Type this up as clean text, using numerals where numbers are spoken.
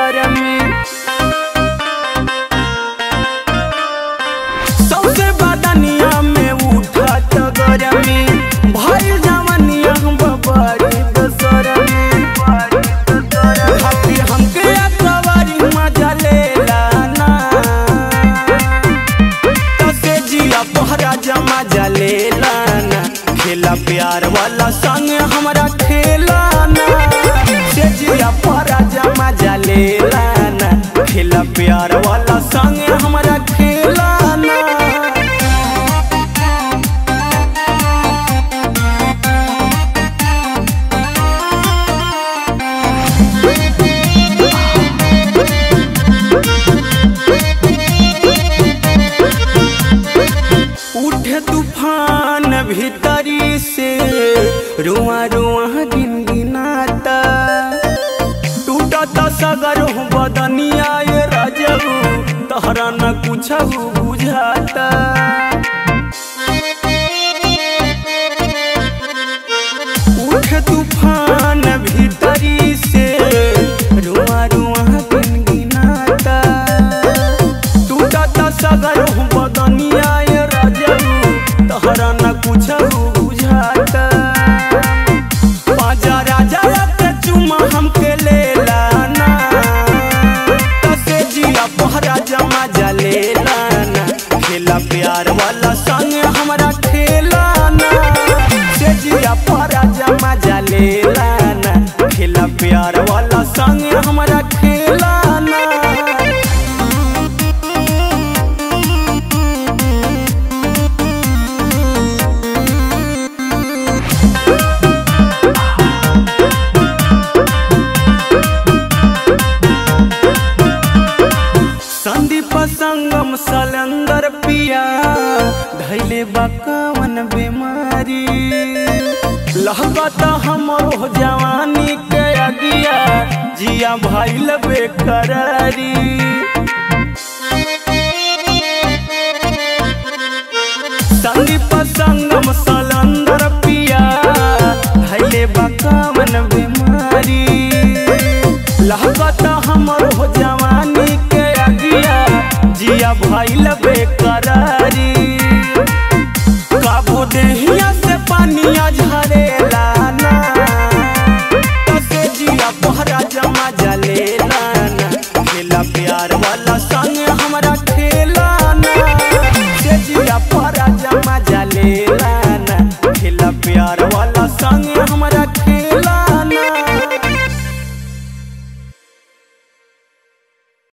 गरमी। सबसे बदनिया में उठत गरमी, भइल जवनिया बड़ी बेसरमी। हाथी हमके सवारी मजा लेला ना, तसे जिया पहरा जमा जा लेला ना। खेला प्यार वाला संग हमरा खेला ना, से जिया पहरा जमा जा लेला ना। खेला प्यार वाला संग हमरा खेला ना। उठे तूफान भीतरी से, रुआ रुआ गिनगिनाता। टूटता सगर बदनिया ये राजू, तहरा न कुछ बुझाता। उठे तूफान भीतरी से, रुआ रुआ गिनगिनाता। टूटता सगर बदनिया ये राजू, तहरा न कुछ बुझाता। पाजा राजा के चुमा हमके लेला ना, तसे जिया पहरा जमा जा लेला ना। खेला प्यार वाला संग हमरा खेला ना, से जिया पहरा जमा जा लेला ना। खेला प्यार वाला संग हमरा खेला ना। संदीप संगम सलंदर पिया, धैले बकवन बीमारी। लहकता हमरो जवानी के अगिया, जिया भइल बेकरारी। संदीप संगम सलंदर पिया, धैले बकवन बीमारी। लहकता हमरो जवानी के अगिया, जिया भइल बेकरारी। काबू दे